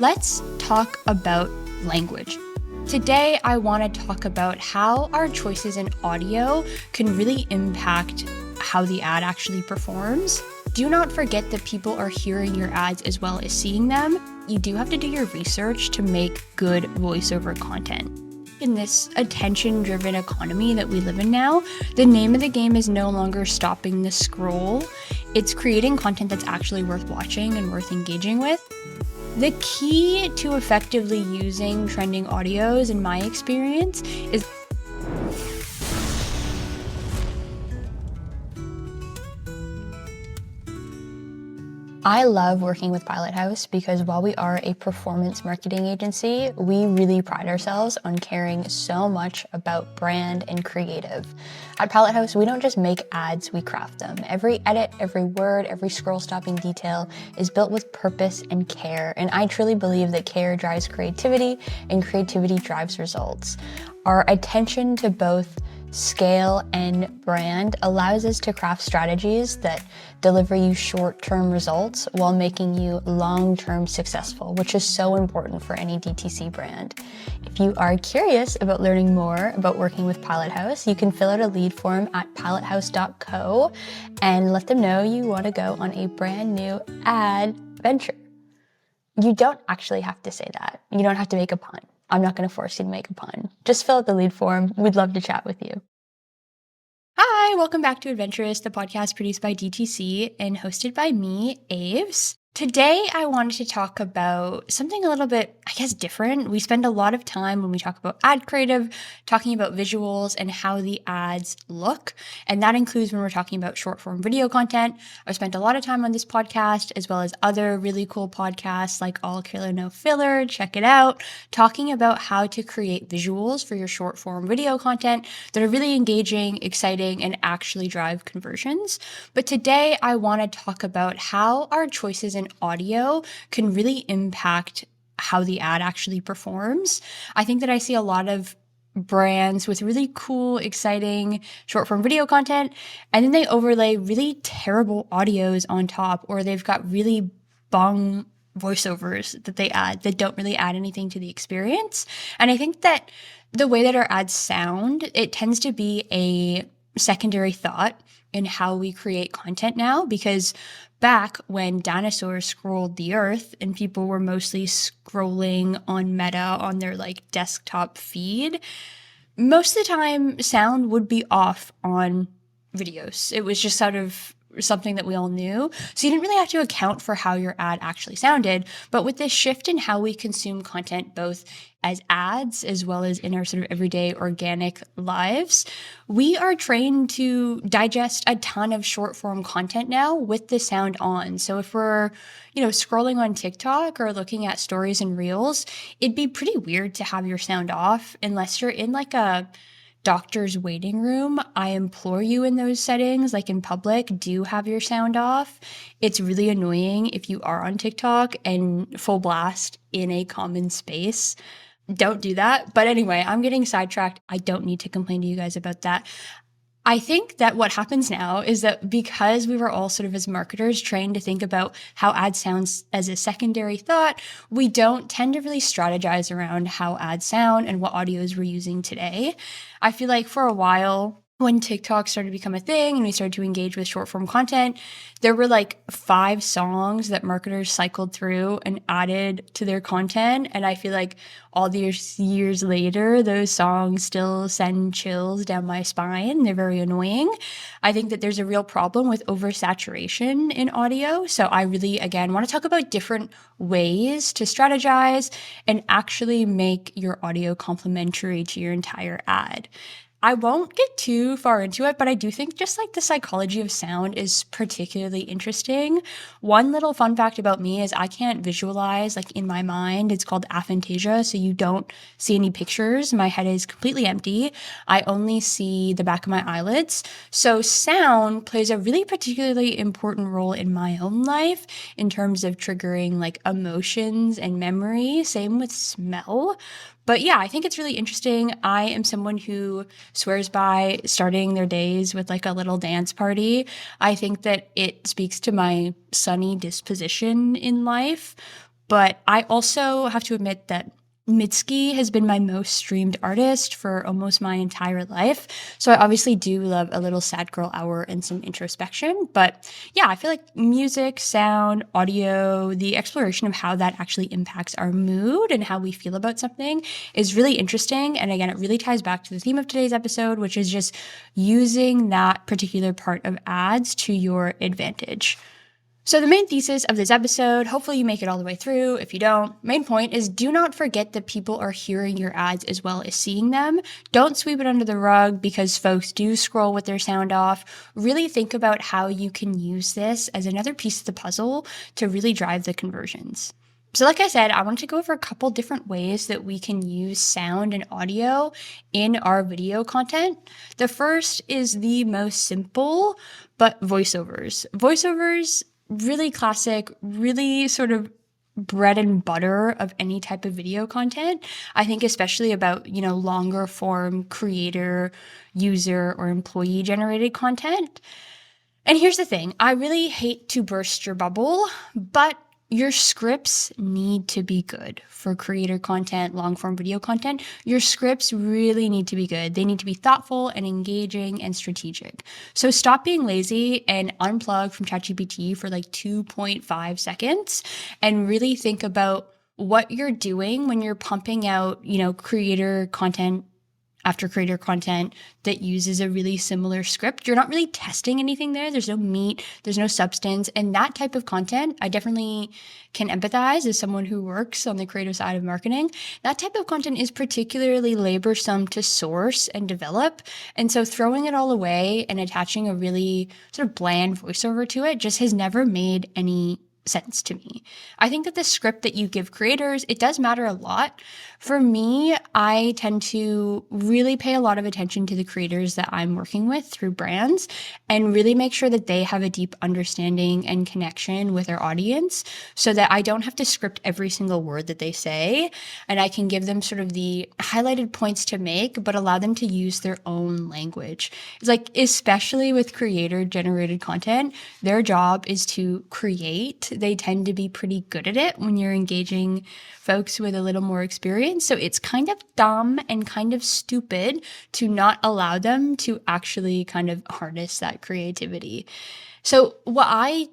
Let's talk about language. Today, I want to talk about how our choices in audio can really impact how the ad actually performs. Do not forget that people are hearing your ads as well as seeing them. You do have to do your research to make good voiceover content. In this attention-driven economy that we live in now, the name of the game is no longer stopping the scroll. It's creating content that's actually worth watching and worth engaging with. The key to effectively using trending audios, in my experience, is I love working with Pilot House because while we are a performance marketing agency, we really pride ourselves on caring so much about brand and creative. At Pilot House, we don't just make ads, we craft them. Every edit, every word, every scroll-stopping detail is built with purpose and care, and I truly believe that care drives creativity and creativity drives results. Our attention to both scale and brand allows us to craft strategies that deliver you short-term results while making you long-term successful, which is so important for any DTC brand. If you are curious about learning more about working with Pilot House, you can fill out a lead form at pilothouse.co and let them know you want to go on a brand new ad venture. You don't actually have to say that. You don't have to make a pun. I'm not going to force you to make a pun. Just fill out the lead form. We'd love to chat with you. Hi, welcome back to Ad-venturous, the podcast produced by DTC and hosted by me, Aves. Today, I wanted to talk about something a little bit, different. We spend a lot of time when we talk about ad creative, talking about visuals and how the ads look. And that includes when we're talking about short form video content. I've spent a lot of time on this podcast, as well as other really cool podcasts like All Killer No Filler, check it out, talking about how to create visuals for your short form video content that are really engaging, exciting, and actually drive conversions. But today, I want to talk about how our choices in audio can really impact how the ad actually performs. I think that I see a lot of brands with really cool, exciting short form video content, and then they overlay really terrible audios on top, or they've got really bung voiceovers that they add that don't really add anything to the experience. And I think that the way that our ads sound, it tends to be a secondary thought in how we create content now, because back when dinosaurs scrolled the earth and people were mostly scrolling on Meta on their desktop feed, most of the time sound would be off on videos. It was just sort of something that we all knew. So you didn't really have to account for how your ad actually sounded. But with this shift in how we consume content, both as ads as well as in our sort of everyday organic lives, we are trained to digest a ton of short form content now with the sound on. So if we're, scrolling on TikTok or looking at stories and reels, it'd be pretty weird to have your sound off unless you're in a doctor's waiting room. I implore you in those settings, in public, do have your sound off. It's really annoying if you are on TikTok and full blast in a common space. Don't do that. But anyway, I'm getting sidetracked. I don't need to complain to you guys about that. I think that what happens now is that because we were all sort of as marketers trained to think about how ad sounds as a secondary thought, we don't tend to really strategize around how ads sound and what audios we're using today. I feel like for a while, when TikTok started to become a thing and we started to engage with short form content, there were 5 songs that marketers cycled through and added to their content. And I feel like all these years later, those songs still send chills down my spine. They're very annoying. I think that there's a real problem with oversaturation in audio. So I really, again, want to talk about different ways to strategize and actually make your audio complementary to your entire ad. I won't get too far into it, but I do think just the psychology of sound is particularly interesting. One little fun fact about me is I can't visualize in my mind. It's called aphantasia, so you don't see any pictures. My head is completely empty. I only see the back of my eyelids. So sound plays a really particularly important role in my own life in terms of triggering emotions and memory. Same with smell. But yeah, I think it's really interesting. I am someone who swears by starting their days with a little dance party. I think that it speaks to my sunny disposition in life. but I also have to admit that Mitski has been my most streamed artist for almost my entire life. So I obviously do love a little sad girl hour and some introspection. But yeah, I feel like music, sound, audio, the exploration of how that actually impacts our mood and how we feel about something is really interesting. And again, it really ties back to the theme of today's episode, which is just using that particular part of ads to your advantage. So the main thesis of this episode, hopefully you make it all the way through. If you don't, main point is do not forget that people are hearing your ads as well as seeing them. Don't sweep it under the rug because folks do scroll with their sound off. Really think about how you can use this as another piece of the puzzle to really drive the conversions. So like I said, I wanted to go over a couple different ways that we can use sound and audio in our video content. The first is the most simple, but voiceovers. Voiceovers, really classic, really sort of bread and butter of any type of video content. I think especially about, longer form creator, user, or employee generated content. And here's the thing, I really hate to burst your bubble, but your scripts need to be good for creator content, long form video content. Your scripts really need to be good. They need to be thoughtful and engaging and strategic. So stop being lazy and unplug from ChatGPT for like 2.5 seconds and really think about what you're doing when you're pumping out, creator content after creator content that uses a really similar script. You're not really testing anything there. There's no meat, there's no substance. And that type of content, I definitely can empathize as someone who works on the creative side of marketing. That type of content is particularly laborsome to source and develop. And so throwing it all away and attaching a really sort of bland voiceover to it just has never made any sense to me. I think that the script that you give creators, it does matter a lot. For me, I tend to really pay a lot of attention to the creators that I'm working with through brands and really make sure that they have a deep understanding and connection with their audience so that I don't have to script every single word that they say, and I can give them sort of the highlighted points to make, but allow them to use their own language. It's like, especially with creator generated content, their job is to create. They tend to be pretty good at it when you're engaging folks with a little more experience. So it's kind of dumb and kind of stupid to not allow them to actually kind of harness that creativity. So what I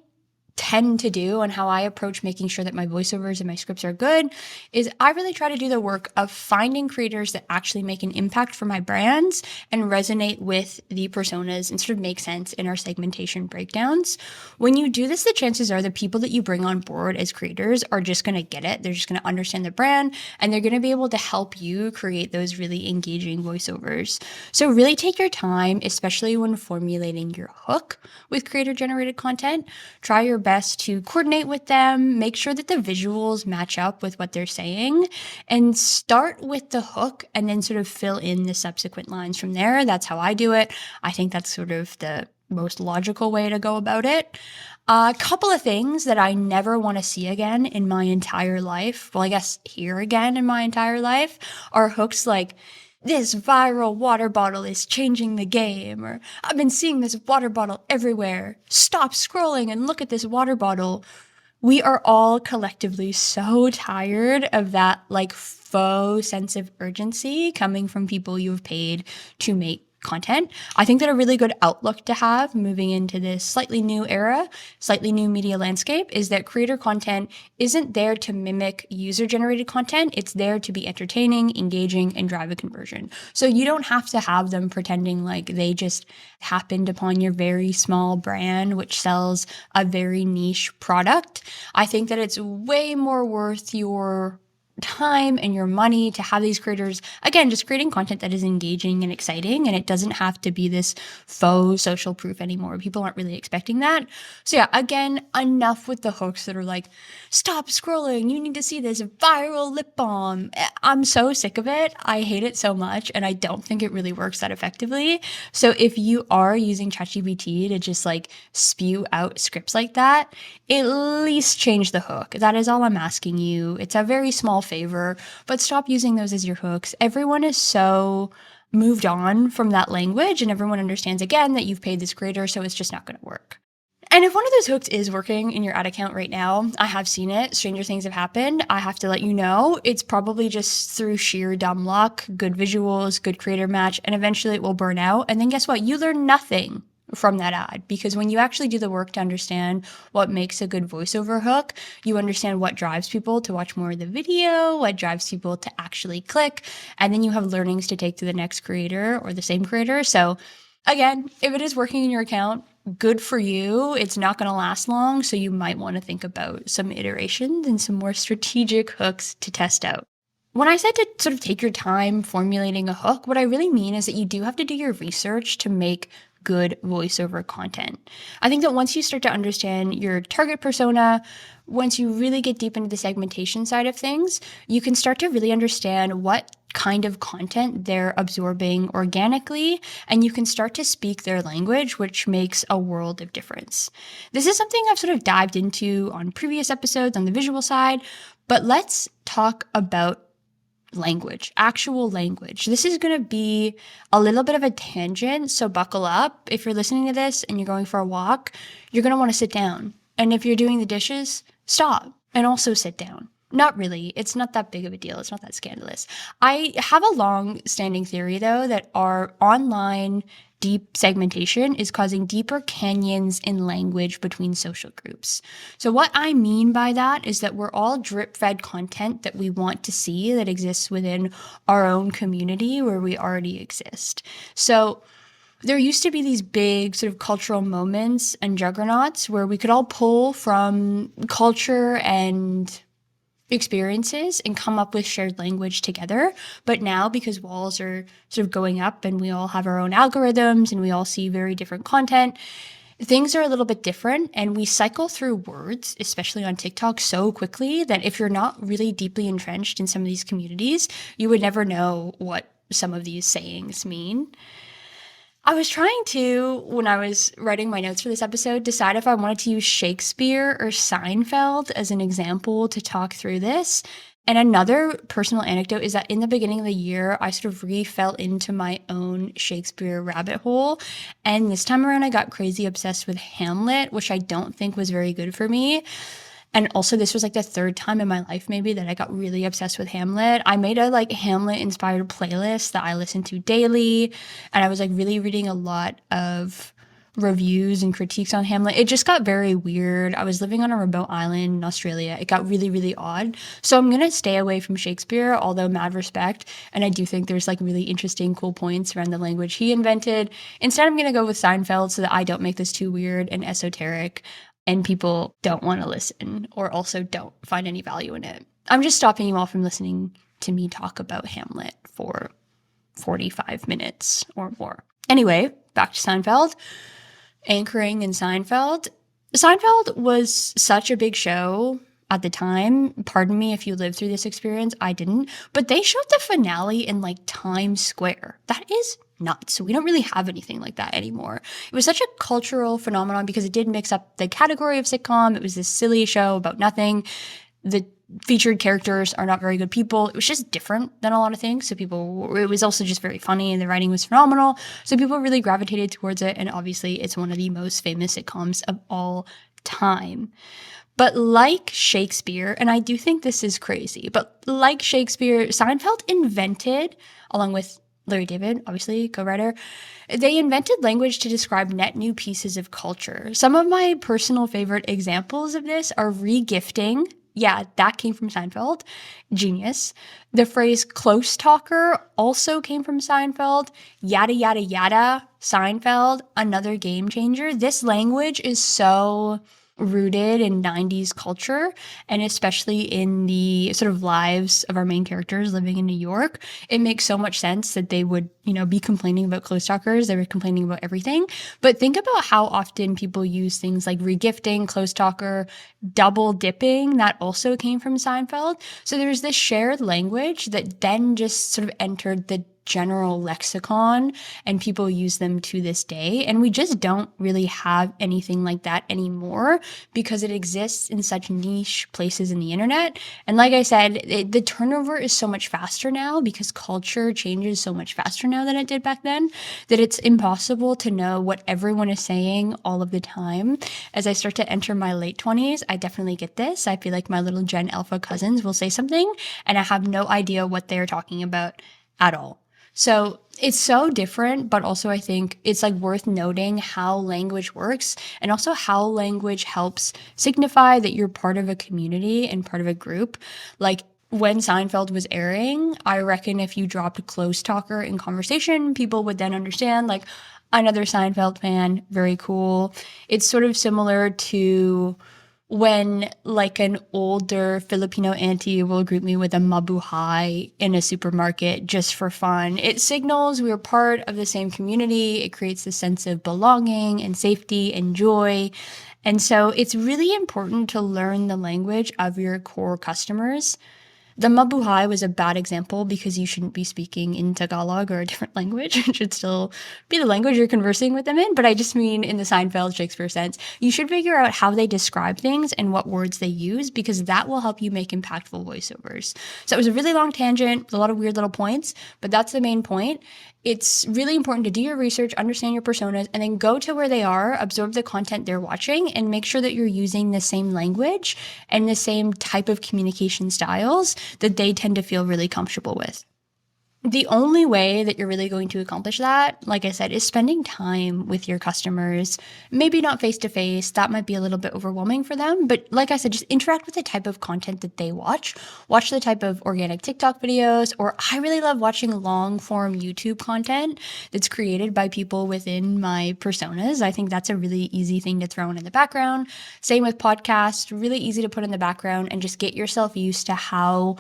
tend to do and how I approach making sure that my voiceovers and my scripts are good is I really try to do the work of finding creators that actually make an impact for my brands and resonate with the personas and sort of make sense in our segmentation breakdowns. When you do this, the chances are the people that you bring on board as creators are just going to get it. They're just going to understand the brand and they're going to be able to help you create those really engaging voiceovers. So really take your time, especially when formulating your hook with creator generated content. Try your best to coordinate with them, make sure that the visuals match up with what they're saying, and start with the hook and then sort of fill in the subsequent lines from there. That's how I do it. I think that's sort of the most logical way to go about it. A couple of things that I never want to see again in my entire life, well, I guess hear again in my entire life, are hooks like, "This viral water bottle is changing the game," or "I've been seeing this water bottle everywhere. Stop scrolling and look at this water bottle." We are all collectively so tired of that like faux sense of urgency coming from people you've paid to make content. I think that a really good outlook to have moving into this slightly new era, slightly new media landscape is that creator content isn't there to mimic user-generated content. It's there to be entertaining, engaging, and drive a conversion. So you don't have to have them pretending like they just happened upon your very small brand, which sells a very niche product. I think that it's way more worth your time and your money to have these creators, again, just creating content that is engaging and exciting, and it doesn't have to be this faux social proof anymore. People aren't really expecting that. So yeah, again, enough with the hooks that are like, "Stop scrolling, you need to see this viral lip balm." I'm so sick of it. I hate it so much, and I don't think it really works that effectively. So if you are using ChatGPT to just like spew out scripts like that, at least change the hook. That is all I'm asking you. It's a very small favor, but stop using those as your hooks. Everyone is so moved on from that language and everyone understands again that you've paid this creator, so it's just not going to work. And if one of those hooks is working in your ad account right now, I have seen it. Stranger things have happened. I have to let you know, it's probably just through sheer dumb luck, good visuals, good creator match, and eventually it will burn out. And then guess what? You learn nothing from that ad, because when you actually do the work to understand what makes a good voiceover hook, you understand what drives people to watch more of the video, what drives people to actually click, and then you have learnings to take to the next creator or the same creator. So again, if it is working in your account, good for you. It's not going to last long, so you might want to think about some iterations and some more strategic hooks to test out. When I said to sort of take your time formulating a hook, what I really mean is that you do have to do your research to make good voiceover content. I think that once you start to understand your target persona, once you really get deep into the segmentation side of things, you can start to really understand what kind of content they're absorbing organically, and you can start to speak their language, which makes a world of difference. This is something I've sort of dived into on previous episodes on the visual side, but let's talk about language, actual language. This is going to be a little bit of a tangent, so buckle up. If you're listening to this and you're going for a walk, you're going to want to sit down. And if you're doing the dishes, stop and also sit down. Not really. It's not that big of a deal. It's not that scandalous. I have a long-standing theory, though, that our online deep segmentation is causing deeper canyons in language between social groups. So what I mean by that is that we're all drip-fed content that we want to see that exists within our own community where we already exist. So there used to be these big sort of cultural moments and juggernauts where we could all pull from culture and experiences and come up with shared language together. But now, because walls are sort of going up and we all have our own algorithms and we all see very different content, things are a little bit different, and we cycle through words, especially on TikTok, so quickly that if you're not really deeply entrenched in some of these communities, you would never know what some of these sayings mean. I was trying to, when I was writing my notes for this episode, decide if I wanted to use Shakespeare or Seinfeld as an example to talk through this. And another personal anecdote is that in the beginning of the year, I sort of fell into my own Shakespeare rabbit hole. And this time around, I got crazy obsessed with Hamlet, which I don't think was very good for me. And also, this was like the third time in my life maybe that I got really obsessed with Hamlet. I made a like Hamlet inspired playlist that I listen to daily. And I was like really reading a lot of reviews and critiques on Hamlet. It just got very weird. I was living on a remote island in Australia. It got really, really odd. So I'm going to stay away from Shakespeare, although mad respect. And I do think there's like really interesting, cool points around the language he invented. Instead, I'm going to go with Seinfeld so that I don't make this too weird and esoteric and people don't want to listen or also don't find any value in it. I'm just stopping you all from listening to me talk about Hamlet for 45 minutes or more. Anyway, back to Seinfeld. Anchoring in Seinfeld. Seinfeld was such a big show at the time. Pardon me if you lived through this experience. I didn't. But they showed the finale in like Times Square. That is nuts. We don't really have anything like that anymore. It was such a cultural phenomenon because it did mix up the category of sitcom. It was this silly show about nothing. The featured characters are not very good people. It was just different than a lot of things. So it was also just very funny and the writing was phenomenal. So people really gravitated towards it. And obviously it's one of the most famous sitcoms of all time. But like Shakespeare, and I do think this is crazy, but like Shakespeare, Seinfeld invented, along with Larry David, obviously, co-writer, they invented language to describe net new pieces of culture. Some of my personal favorite examples of this are regifting. Yeah, that came from Seinfeld. Genius. The phrase close talker also came from Seinfeld. Yada, yada, yada. Seinfeld, another game changer. This language is so rooted in 90s culture, and especially in the sort of lives of our main characters living in New York. It makes so much sense that they would, be complaining about close talkers. They were complaining about everything. But think about how often people use things like regifting, close talker, double dipping. That also came from Seinfeld. So there's this shared language that then just sort of entered the general lexicon, and people use them to this day. And we just don't really have anything like that anymore because it exists in such niche places in the internet. And like I said, the turnover is so much faster now because culture changes so much faster now than it did back then, that it's impossible to know what everyone is saying all of the time. As I start to enter my late 20s, I definitely get this. I feel like my little Gen Alpha cousins will say something and I have no idea what they're talking about at all. So it's so different, but also I think it's like worth noting how language works and also how language helps signify that you're part of a community and part of a group. Like when Seinfeld was airing, I reckon if you dropped a close talker in conversation, people would then understand, like, another Seinfeld fan, very cool. It's sort of similar to when like an older Filipino auntie will greet me with a mabuhay in a supermarket just for fun. It signals we're part of the same community. It creates a sense of belonging and safety and joy. And so it's really important to learn the language of your core customers. The mabuhay was a bad example because you shouldn't be speaking in Tagalog or a different language. It should still be the language you're conversing with them in. But I just mean in the Seinfeld Shakespeare sense, you should figure out how they describe things and what words they use because that will help you make impactful voiceovers. So it was a really long tangent with a lot of weird little points, but that's the main point. It's really important to do your research, understand your personas, and then go to where they are, absorb the content they're watching, and make sure that you're using the same language and the same type of communication styles that they tend to feel really comfortable with. The only way that you're really going to accomplish that, like I said, is spending time with your customers. Maybe not face to face, that might be a little bit overwhelming for them. But like I said, just interact with the type of content that they watch. Watch the type of organic TikTok videos, or I really love watching long form YouTube content that's created by people within my personas. I think that's a really easy thing to throw in the background. Same with podcasts, really easy to put in the background and just get yourself used to how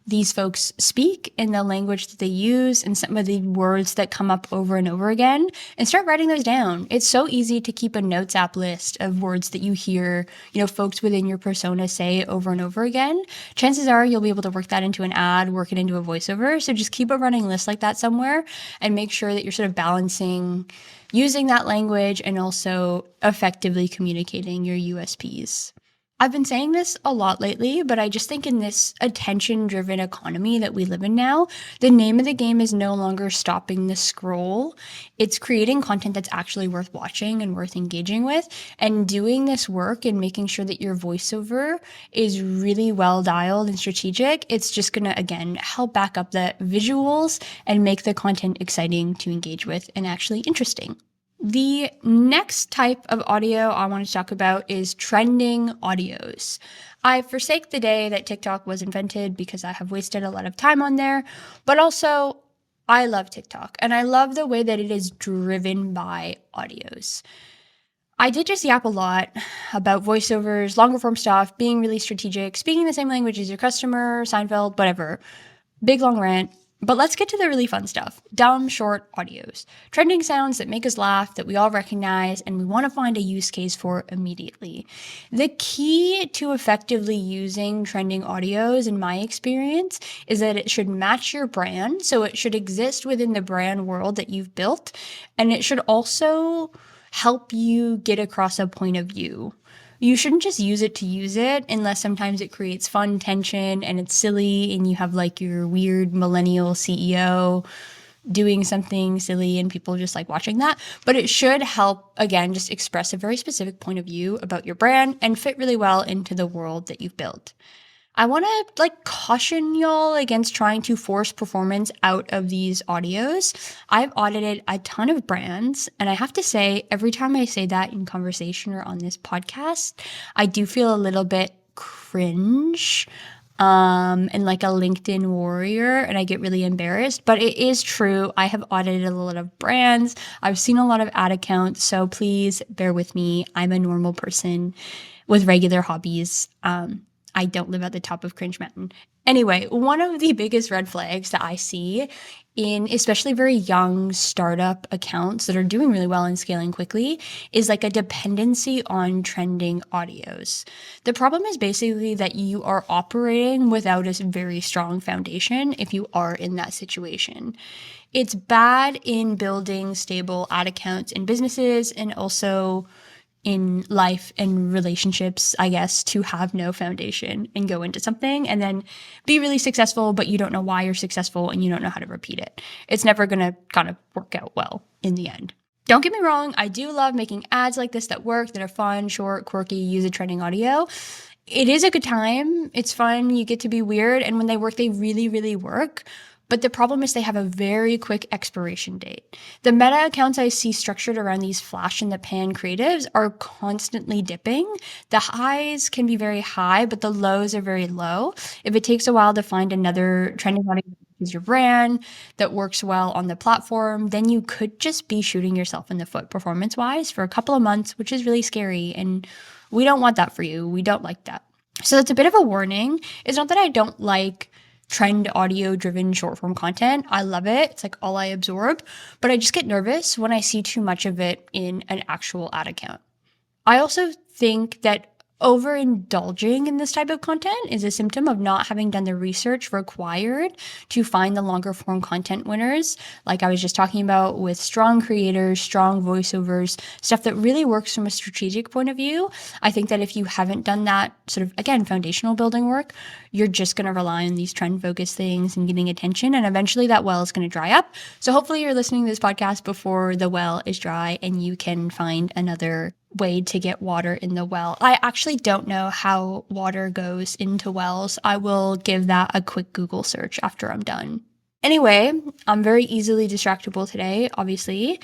these folks speak in the language that they use and some of the words that come up over and over again, and start writing those down. It's so easy to keep a notes app list of words that you hear, folks within your persona say over and over again. Chances are you'll be able to work that into an ad, work it into a voiceover. So just keep a running list like that somewhere and make sure that you're sort of balancing using that language and also effectively communicating your USPs. I've been saying this a lot lately, but I just think in this attention-driven economy that we live in now, the name of the game is no longer stopping the scroll. It's creating content that's actually worth watching and worth engaging with, and doing this work and making sure that your voiceover is really well dialed and strategic. It's just gonna, again, help back up the visuals and make the content exciting to engage with and actually interesting. The next type of audio I want to talk about is trending audios. I forsake the day that TikTok was invented because I have wasted a lot of time on there, but also I love TikTok and I love the way that it is driven by audios. I did just yap a lot about voiceovers, longer form stuff, being really strategic, speaking the same language as your customer, Seinfeld, whatever. Big long rant. But let's get to the really fun stuff. Dumb, short audios. Trending sounds that make us laugh, that we all recognize, and we want to find a use case for immediately. The key to effectively using trending audios, in my experience, is that it should match your brand. So it should exist within the brand world that you've built. And it should also help you get across a point of view. You shouldn't just use it to use it unless sometimes it creates fun tension and it's silly and you have like your weird millennial CEO doing something silly and people just like watching that. But it should help, again, just express a very specific point of view about your brand and fit really well into the world that you've built. I want to caution y'all against trying to force performance out of these audios. I've audited a ton of brands, and I have to say, every time I say that in conversation or on this podcast, I do feel a little bit cringe and like a LinkedIn warrior, and I get really embarrassed. But it is true. I have audited a lot of brands. I've seen a lot of ad accounts, so please bear with me. I'm a normal person with regular hobbies. I don't live at the top of Cringe Mountain. Anyway, one of the biggest red flags that I see in especially very young startup accounts that are doing really well and scaling quickly is like a dependency on trending audios. The problem is basically that you are operating without a very strong foundation if you are in that situation. It's bad in building stable ad accounts in businesses and also in life and relationships, I guess, to have no foundation and go into something and then be really successful, but you don't know why you're successful and you don't know how to repeat it. It's never going to kind of work out well in the end. Don't get me wrong, I do love making ads like this that work, that are fun, short, quirky, use a trending audio. It is a good time. It's fun. You get to be weird. And when they work, they really, really work. But the problem is they have a very quick expiration date. The meta accounts I see structured around these flash in the pan creatives are constantly dipping. The highs can be very high, but the lows are very low. If it takes a while to find another trending audience that is your brand that works well on the platform, then you could just be shooting yourself in the foot performance-wise for a couple of months, which is really scary. And we don't want that for you. We don't like that. So that's a bit of a warning. It's not that I don't like trend audio driven short form content. I love it. It's like all I absorb, but I just get nervous when I see too much of it in an actual ad account. I also think that overindulging in this type of content is a symptom of not having done the research required to find the longer form content winners, like I was just talking about with strong creators, strong voiceovers, stuff that really works from a strategic point of view. I think that if you haven't done that sort of, again, foundational building work, you're just going to rely on these trend focused things and getting attention, and eventually that well is going to dry up. So hopefully you're listening to this podcast before the well is dry and you can find another way to get water in the well. I actually don't know how water goes into wells. I will give that a quick Google search after I'm done. Anyway, I'm very easily distractible today, obviously.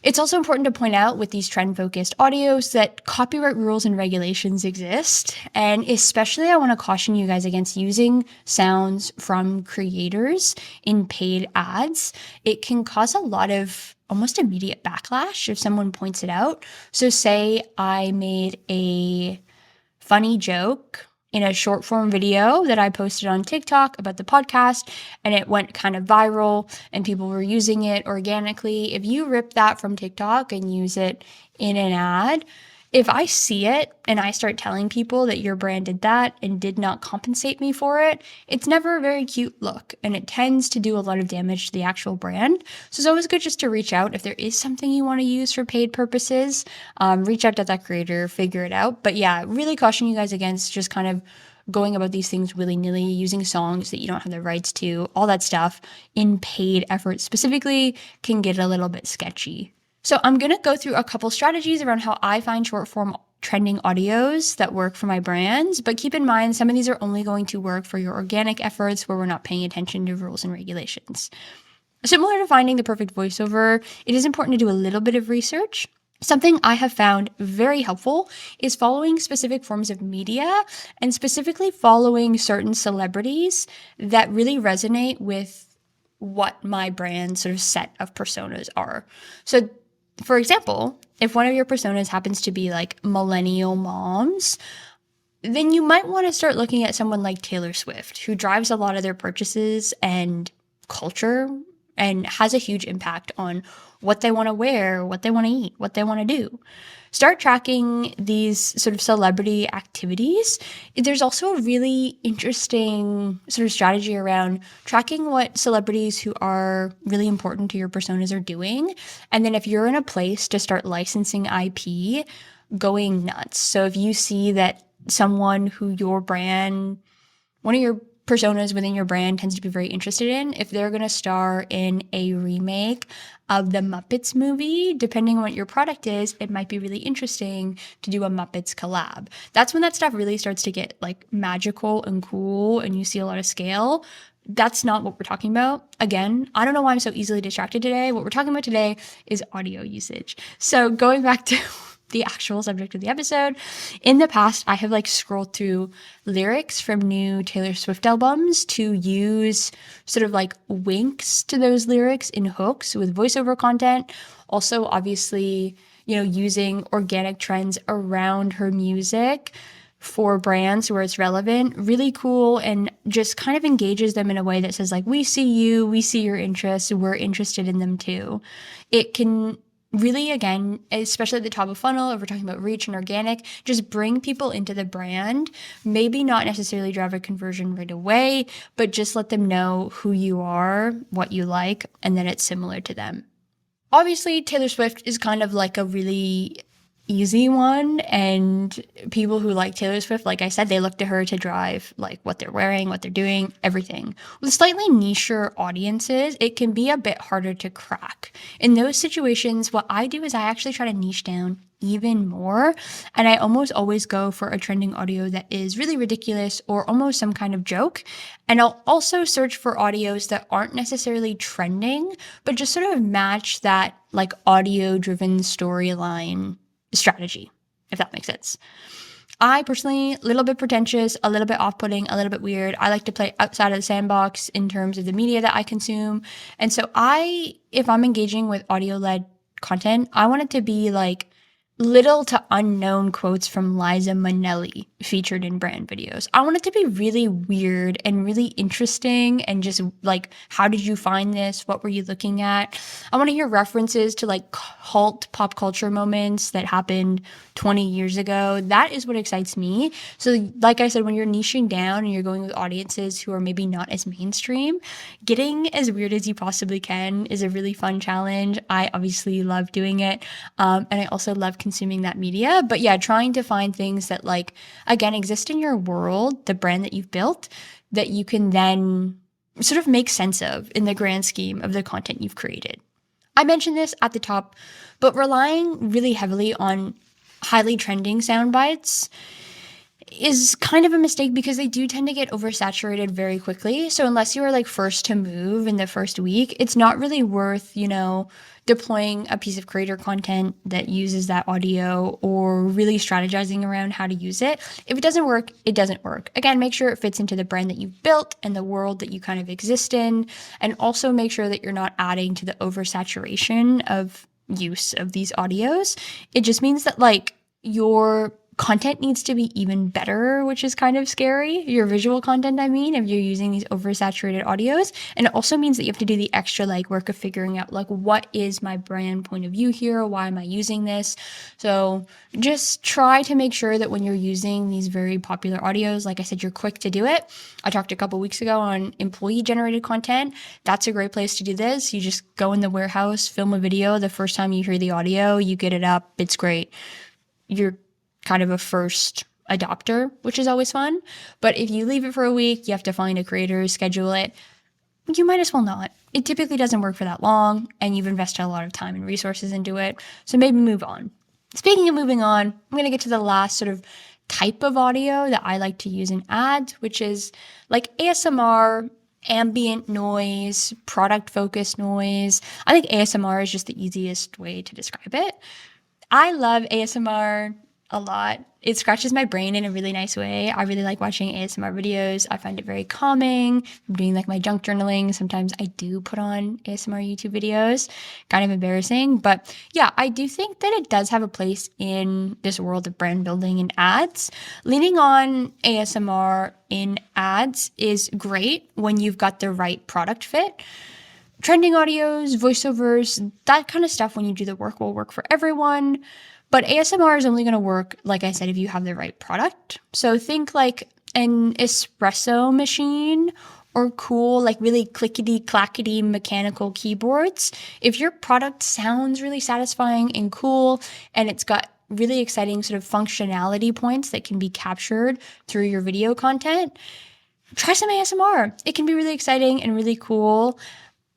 It's also important to point out with these trend-focused audios that copyright rules and regulations exist. And especially I want to caution you guys against using sounds from creators in paid ads. It can cause a lot of almost immediate backlash if someone points it out. So say I made a funny joke in a short form video that I posted on TikTok about the podcast and it went kind of viral and people were using it organically. If you rip that from TikTok and use it in an ad, if I see it and I start telling people that your brand did that and did not compensate me for it, it's never a very cute look and it tends to do a lot of damage to the actual brand. So it's always good just to reach out if there is something you want to use for paid purposes. Reach out to that creator, figure it out. But yeah, really caution you guys against just kind of going about these things willy-nilly, using songs that you don't have the rights to, all that stuff in paid efforts specifically can get a little bit sketchy. So I'm going to go through a couple strategies around how I find short form trending audios that work for my brands, but keep in mind some of these are only going to work for your organic efforts where we're not paying attention to rules and regulations. Similar to finding the perfect voiceover, it is important to do a little bit of research. Something I have found very helpful is following specific forms of media and specifically following certain celebrities that really resonate with what my brand sort of set of personas are. So for example, if one of your personas happens to be like millennial moms, then you might want to start looking at someone like Taylor Swift, who drives a lot of their purchases and culture and has a huge impact on what they want to wear, what they want to eat, what they want to do. Start tracking these sort of celebrity activities. There's also a really interesting sort of strategy around tracking what celebrities who are really important to your personas are doing. And then if you're in a place to start licensing IP, going nuts. So if you see that someone who your brand, one of your personas within your brand tends to be very interested in, if they're going to star in a remake of the Muppets movie, depending on what your product is, it might be really interesting to do a Muppets collab. That's when that stuff really starts to get like magical and cool and you see a lot of scale. That's not what we're talking about. Again, I don't know why I'm so easily distracted today. What we're talking about today is audio usage. So going back to the actual subject of the episode, in the past, I have like scrolled through lyrics from new Taylor Swift albums to use sort of like winks to those lyrics in hooks with voiceover content. Also, obviously, using organic trends around her music for brands where it's relevant, really cool, and just kind of engages them in a way that says like, we see you, we see your interests, we're interested in them too. It can really, again, especially at the top of funnel, if we're talking about reach and organic, just bring people into the brand, maybe not necessarily drive a conversion right away, but just let them know who you are, what you like, and that it's similar to them. Obviously, Taylor Swift is kind of like a really easy one, and people who like Taylor Swift, like I said, they look to her to drive like what they're wearing, what they're doing, everything. With slightly nicher audiences, it can be a bit harder to crack. In those situations, what I do is I actually try to niche down even more, and I almost always go for a trending audio that is really ridiculous or almost some kind of joke. And I'll also search for audios that aren't necessarily trending, but just sort of match that like audio driven storyline strategy, if that makes sense. I personally, a little bit pretentious, a little bit off-putting, a little bit weird. I like to play outside of the sandbox in terms of the media that I consume. And so if I'm engaging with audio-led content, I want it to be like little to unknown quotes from Liza Minnelli featured in brand videos. I want it to be really weird and really interesting and just like, how did you find this? What were you looking at? I want to hear references to like cult pop culture moments that happened 20 years ago. That is what excites me. So like I said, when you're niching down and you're going with audiences who are maybe not as mainstream, getting as weird as you possibly can is a really fun challenge. I obviously love doing it. And I also love consuming that media. But yeah, trying to find things that like, again, exist in your world, the brand that you've built, that you can then sort of make sense of in the grand scheme of the content you've created. I mentioned this at the top, but relying really heavily on highly trending sound bites is kind of a mistake because they do tend to get oversaturated very quickly. So unless you are like first to move in the first week, it's not really worth, deploying a piece of creator content that uses that audio or really strategizing around how to use it. If it doesn't work, it doesn't work. Again, make sure it fits into the brand that you've built and the world that you kind of exist in. And also make sure that you're not adding to the oversaturation of use of these audios. It just means that like your content needs to be even better, which is kind of scary. Your visual content, I mean, if you're using these oversaturated audios. And it also means that you have to do the extra legwork of figuring out like, what is my brand point of view here? Why am I using this? So just try to make sure that when you're using these very popular audios, like I said, you're quick to do it. I talked a couple weeks ago on employee generated content. That's a great place to do this. You just go in the warehouse, film a video. The first time you hear the audio, you get it up. It's great. You're kind of a first adopter, which is always fun. But if you leave it for a week, you have to find a creator, schedule it. You might as well not. It typically doesn't work for that long, and you've invested a lot of time and resources into it. So maybe move on. Speaking of moving on, I'm going to get to the last sort of type of audio that I like to use in ads, which is like ASMR, ambient noise, product-focused noise. I think ASMR is just the easiest way to describe it. I love ASMR a lot. It scratches my brain in a really nice way. I really like watching ASMR videos. I find it very calming. I'm doing like my junk journaling. Sometimes I do put on ASMR YouTube videos. Kind of embarrassing. But yeah, I do think that it does have a place in this world of brand building and ads. Leaning on ASMR in ads is great when you've got the right product fit. Trending audios, voiceovers, that kind of stuff when you do the work will work for everyone. But ASMR is only going to work, like I said, if you have the right product. So think like an espresso machine or cool, like really clickety-clackety mechanical keyboards. If your product sounds really satisfying and cool and it's got really exciting sort of functionality points that can be captured through your video content, try some ASMR. It can be really exciting and really cool.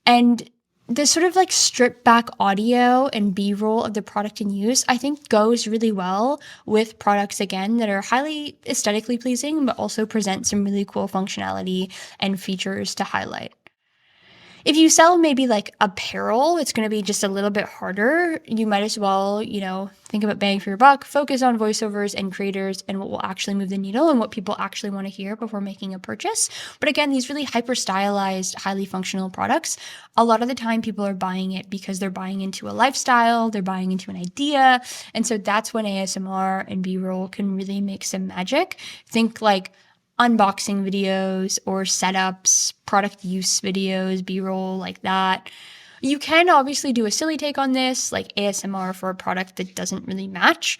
And this sort of like stripped back audio and B-roll of the product in use, I think goes really well with products, again, that are highly aesthetically pleasing, but also present some really cool functionality and features to highlight. If you sell maybe like apparel, it's going to be just a little bit harder. You might as well, think about bang for your buck, focus on voiceovers and creators and what will actually move the needle and what people actually want to hear before making a purchase. But again, these really hyper stylized, highly functional products, a lot of the time people are buying it because they're buying into a lifestyle, they're buying into an idea. And so that's when ASMR and B-roll can really make some magic. Think like unboxing videos or setups, product use videos, B-roll like that. You can obviously do a silly take on this, like ASMR for a product that doesn't really match,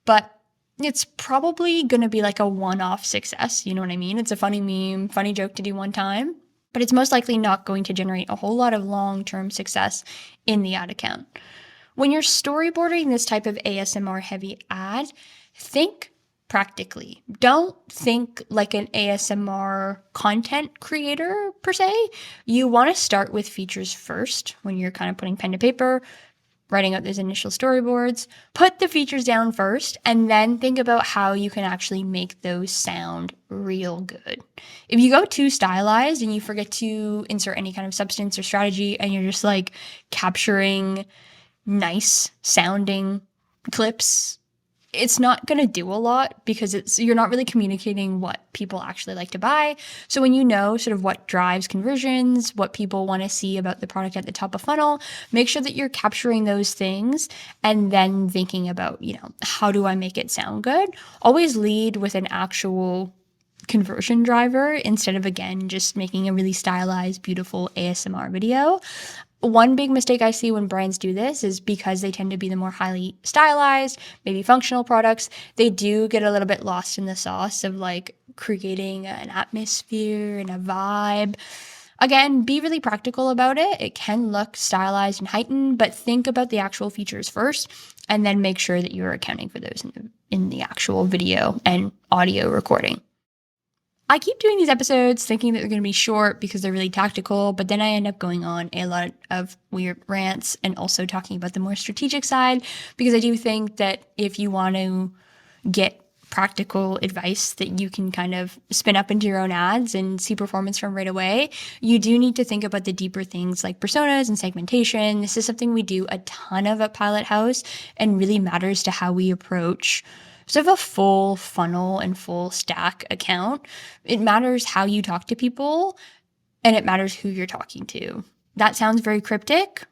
but it's probably going to be like a one-off success. You know what I mean? It's a funny meme, funny joke to do one time, but it's most likely not going to generate a whole lot of long-term success in the ad account. When you're storyboarding this type of ASMR heavy ad, think practically. Don't think like an ASMR content creator per se. You want to start with features first when you're kind of putting pen to paper, writing out those initial storyboards. Put the features down first and then think about how you can actually make those sound real good. If you go too stylized and you forget to insert any kind of substance or strategy and you're just like capturing nice sounding clips, it's not going to do a lot because you're not really communicating what people actually like to buy. So when you know sort of what drives conversions, what people want to see about the product at the top of funnel, make sure that you're capturing those things and then thinking about, how do I make it sound good? Always lead with an actual conversion driver instead of, again, just making a really stylized, beautiful ASMR video. One big mistake I see when brands do this is because they tend to be the more highly stylized, maybe functional products, they do get a little bit lost in the sauce of like creating an atmosphere and a vibe. Again, be really practical about it. It can look stylized and heightened, but think about the actual features first and then make sure that you're accounting for those in the actual video and audio recording. I keep doing these episodes thinking that they're going to be short because they're really tactical, but then I end up going on a lot of weird rants and also talking about the more strategic side because I do think that if you want to get practical advice that you can kind of spin up into your own ads and see performance from right away, you do need to think about the deeper things like personas and segmentation. This is something we do a ton of at Pilot House and really matters to how we approach sort of a full funnel and full stack account. It matters how you talk to people and it matters who you're talking to. That sounds very cryptic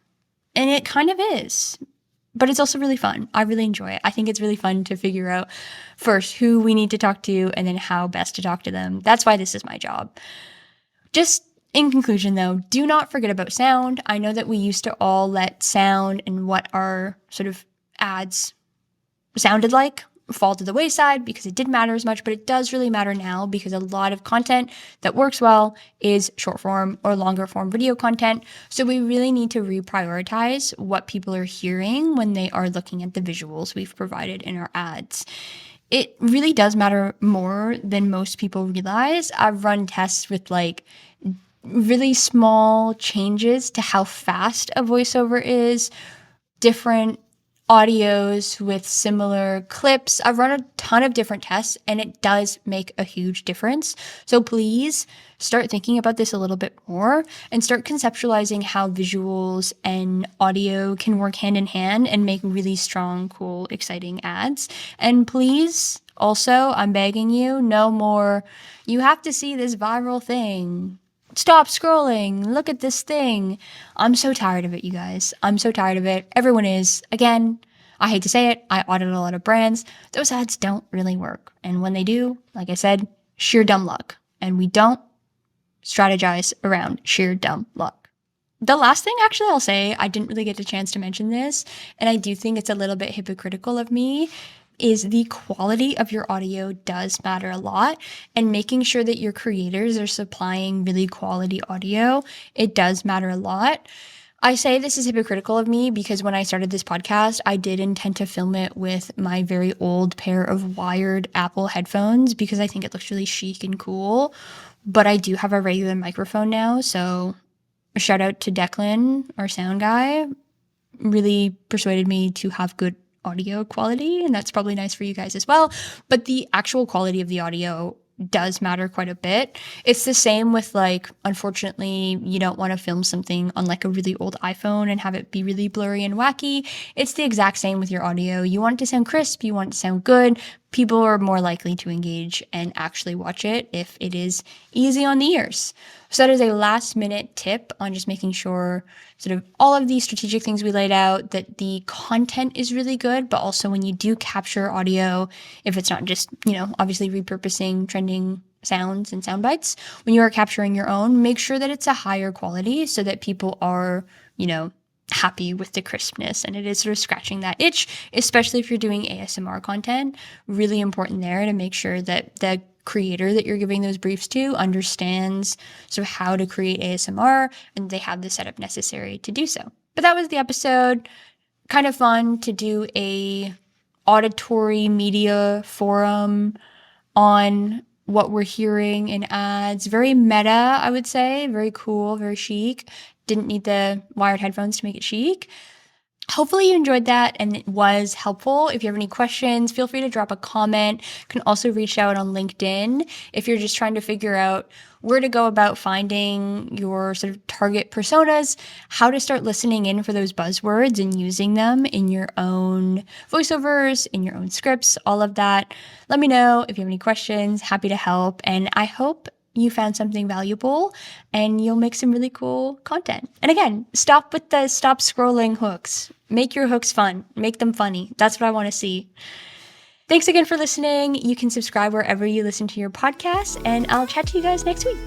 and it kind of is, but it's also really fun. I really enjoy it. I think it's really fun to figure out first who we need to talk to and then how best to talk to them. That's why this is my job. Just in conclusion though, do not forget about sound. I know that we used to all let sound and what our sort of ads sounded like fall to the wayside because it didn't matter as much, but it does really matter now because a lot of content that works well is short form or longer form video content. So we really need to reprioritize what people are hearing when they are looking at the visuals we've provided in our ads. It really does matter more than most people realize. I've run tests with like really small changes to how fast a voiceover is, different audios with similar clips. I've run a ton of different tests and it does make a huge difference. So please start thinking about this a little bit more and start conceptualizing how visuals and audio can work hand in hand and make really strong, cool, exciting ads. And please, also, I'm begging you, no more, you have to see this viral thing. Stop scrolling. Look at this thing. I'm so tired of it, you guys. I'm so tired of it. Everyone is. Again, I hate to say it, I audit a lot of brands. Those ads don't really work. And when they do, like I said, sheer dumb luck. And we don't strategize around sheer dumb luck. The last thing actually I'll say, I didn't really get a chance to mention this, and I do think it's a little bit hypocritical of me, is the quality of your audio does matter a lot, and making sure that your creators are supplying really quality audio, it does matter a lot. I say this is hypocritical of me because when I started this podcast, I did intend to film it with my very old pair of wired Apple headphones because I think it looks really chic and cool, but I do have a regular microphone now, so a shout out to Declan, our sound guy, really persuaded me to have good audio quality, and that's probably nice for you guys as well. But the actual quality of the audio does matter quite a bit. It's the same with like, unfortunately, you don't want to film something on like a really old iPhone and have it be really blurry and wacky. It's the exact same with your audio. You want it to sound crisp, you want it to sound good. People are more likely to engage and actually watch it if it is easy on the ears. So that is a last minute tip on just making sure sort of all of these strategic things we laid out, that the content is really good, but also when you do capture audio, if it's not just, obviously repurposing trending sounds and sound bites, when you are capturing your own, make sure that it's a higher quality so that people are, happy with the crispness and it is sort of scratching that itch, especially if you're doing ASMR content. Really important there to make sure that the creator that you're giving those briefs to understands sort of how to create ASMR and they have the setup necessary to do so. But that was the episode. Kind of fun to do a auditory media forum on what we're hearing in ads. Very meta, I would say. Very cool, very chic. Didn't need the wired headphones to make it chic. Hopefully you enjoyed that and it was helpful. If you have any questions, feel free to drop a comment. You can also reach out on LinkedIn if you're just trying to figure out where to go about finding your sort of target personas, how to start listening in for those buzzwords and using them in your own voiceovers, in your own scripts, all of that. Let me know if you have any questions. Happy to help. And I hope you found something valuable and you'll make some really cool content. And again, stop scrolling hooks. Make your hooks fun. Make them funny. That's what I want to see. Thanks again for listening. You can subscribe wherever you listen to your podcast, and I'll chat to you guys next week.